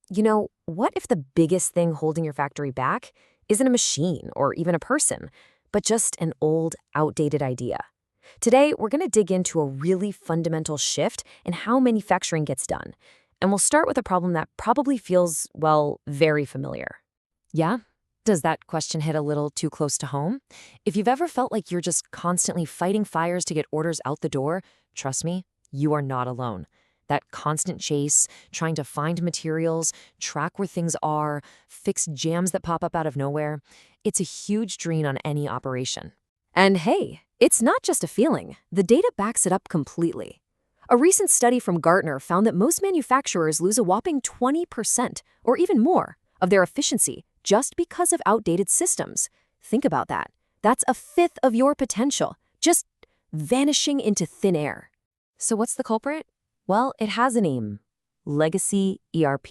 What if the biggest thing holding your factory back isn't a machine or even a person, but just an old, outdated idea? Today, we're going to dig into a really fundamental shift in how manufacturing gets done. And we'll start with a problem that probably feels, well, very familiar. Yeah? Does that question hit a little too close to home? If you've ever felt like you're just constantly fighting fires to get orders out the door, trust me, you are not alone. That constant chase, trying to find materials, track where things are, fix jams that pop up out of nowhere, it's a huge drain on any operation. And hey, it's not just a feeling. The data backs it up completely. A recent study from Gartner found that most manufacturers lose a whopping 20% or even more of their efficiency just because of outdated systems. Think about that. That's a fifth of your potential, just vanishing into thin air. So what's the culprit? Well, it has a name. Legacy ERP.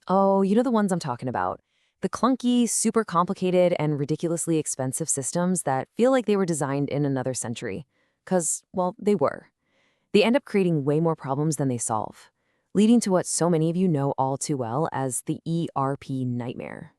Oh, you know the ones I'm talking about. The clunky, super complicated, and ridiculously expensive systems that feel like they were designed in another century. 'Cause, well, they were. They end up creating way more problems than they solve, leading to what so many of you know all too well as the ERP nightmare.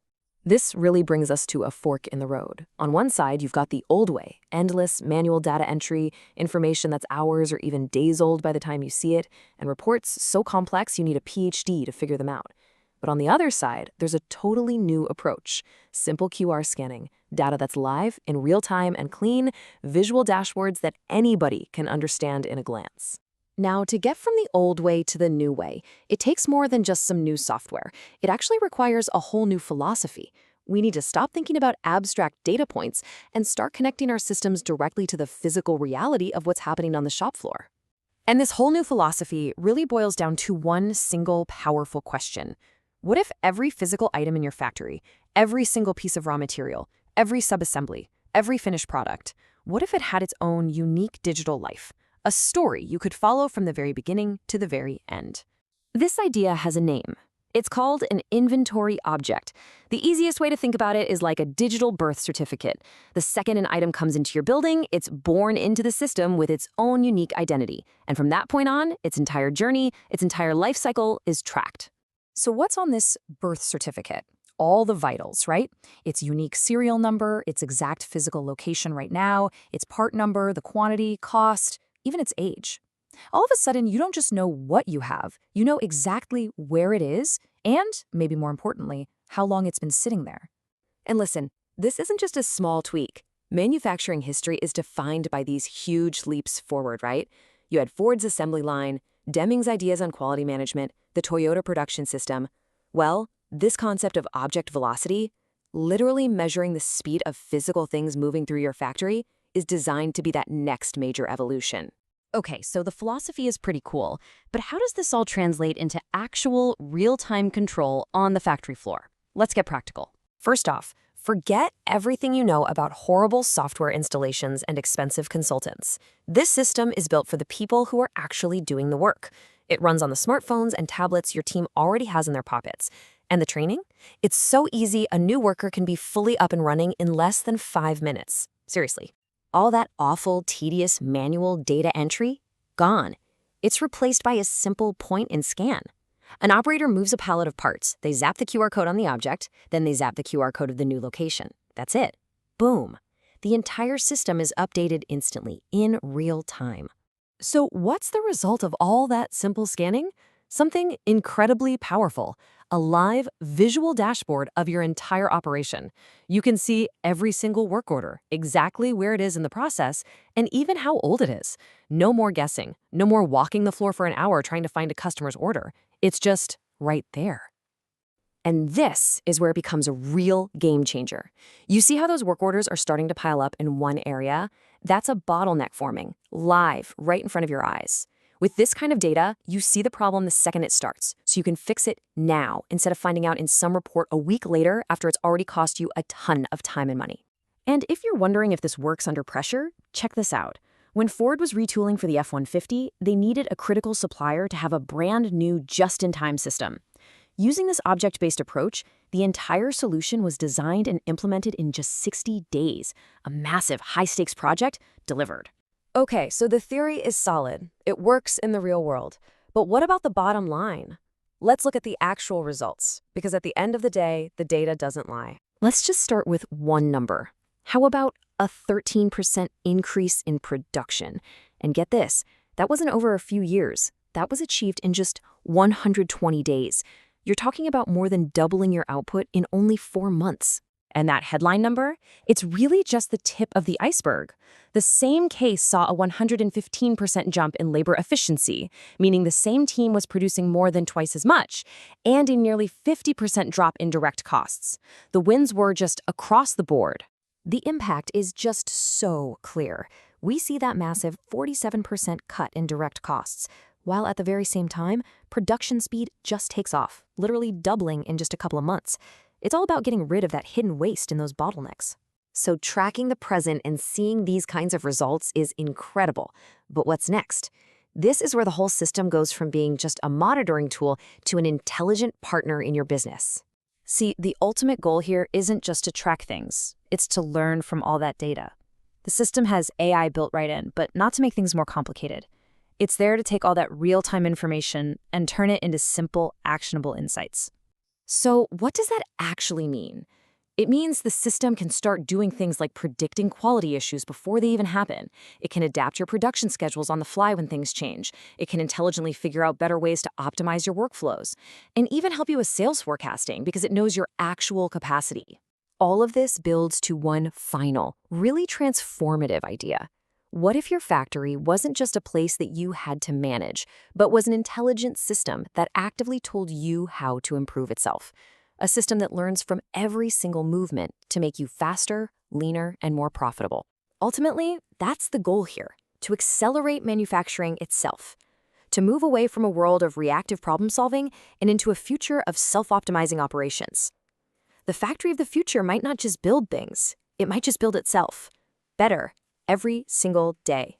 This really brings us to a fork in the road. On one side, you've got the old way, endless manual data entry, information that's hours or even days old by the time you see it, and reports so complex you need a PhD to figure them out. But on the other side, there's a totally new approach. Simple QR scanning, data that's live, in real time and clean, visual dashboards that anybody can understand in a glance. Now, to get from the old way to the new way, it takes more than just some new software. It actually requires a whole new philosophy. We need to stop thinking about abstract data points and start connecting our systems directly to the physical reality of what's happening on the shop floor. And this whole new philosophy really boils down to one single powerful question. What if every physical item in your factory, every single piece of raw material, every subassembly, every finished product, what if it had its own unique digital life? A story you could follow from the very beginning to the very end. This idea has a name. It's called an inventory object. The easiest way to think about it is like a digital birth certificate. The second an item comes into your building, it's born into the system with its own unique identity. And from that point on, its entire journey, its entire life cycle is tracked. So what's on this birth certificate? All the vitals, right? Its unique serial number, its exact physical location right now, its part number, the quantity, cost, even its age. All of a sudden, you don't just know what you have, you know exactly where it is, and, maybe more importantly, how long it's been sitting there. And listen, this isn't just a small tweak. Manufacturing history is defined by these huge leaps forward, right? You had Ford's assembly line, Deming's ideas on quality management, the Toyota production system. Well, this concept of object velocity, literally measuring the speed of physical things moving through your factory, is designed to be that next major evolution. Okay, so the philosophy is pretty cool, but how does this all translate into actual real-time control on the factory floor? Let's get practical. First off, forget everything you know about horrible software installations and expensive consultants. This system is built for the people who are actually doing the work. It runs on the smartphones and tablets your team already has in their pockets. And the training? It's so easy a new worker can be fully up and running in less than 5 minutes. Seriously. All that awful, tedious manual data entry? Gone. It's replaced by a simple point and scan. An operator moves a pallet of parts. They zap the QR code on the object, then they zap the QR code of the new location. That's it. Boom. The entire system is updated instantly, in real time. So what's the result of all that simple scanning? Something incredibly powerful. A live visual dashboard of your entire operation. You can see every single work order, exactly where it is in the process, and even how old it is. No more guessing, no more walking the floor for an hour trying to find a customer's order. It's just right there. And this is where it becomes a real game changer. You see how those work orders are starting to pile up in one area? That's a bottleneck forming, live, right in front of your eyes. With this kind of data, you see the problem the second it starts, so you can fix it now instead of finding out in some report a week later after it's already cost you a ton of time and money. And if you're wondering if this works under pressure, check this out. When Ford was retooling for the F-150, they needed a critical supplier to have a brand new just-in-time system. Using this object-based approach, the entire solution was designed and implemented in just 60 days, a massive high-stakes project delivered. Okay, so the theory is solid. It works in the real world. But what about the bottom line? let's look at the actual results, because at the end of the day, the data doesn't lie. Let's just start with one number. How about a 13% increase in production? And get this, that wasn't over a few years. That was achieved in just 120 days. You're talking about more than doubling your output in only 4 months. And that headline number? It's really just the tip of the iceberg. The same case saw a 115% jump in labor efficiency, meaning the same team was producing more than twice as much, and a nearly 50% drop in direct costs. The wins were just across the board. The impact is just so clear. We see that massive 47% cut in direct costs, while at the very same time, production speed just takes off, literally doubling in just a couple of months. It's all about getting rid of that hidden waste in those bottlenecks. So tracking the present and seeing these kinds of results is incredible. But what's next? This is where the whole system goes from being just a monitoring tool to an intelligent partner in your business. See, the ultimate goal here isn't just to track things. It's to learn from all that data. The system has AI built right in, but not to make things more complicated. It's there to take all that real-time information and turn it into simple, actionable insights. So what does that actually mean? It means the system can start doing things like predicting quality issues before they even happen. It can adapt your production schedules on the fly when things change. It can intelligently figure out better ways to optimize your workflows, and even help you with sales forecasting because it knows your actual capacity. All of this builds to one final, really transformative idea. What if your factory wasn't just a place that you had to manage, but was an intelligent system that actively told you how to improve itself? A system that learns from every single movement to make you faster, leaner, and more profitable. Ultimately, that's the goal here, to accelerate manufacturing itself, to move away from a world of reactive problem solving and into a future of self-optimizing operations. The factory of the future might not just build things, it might just build itself. Better, every single day.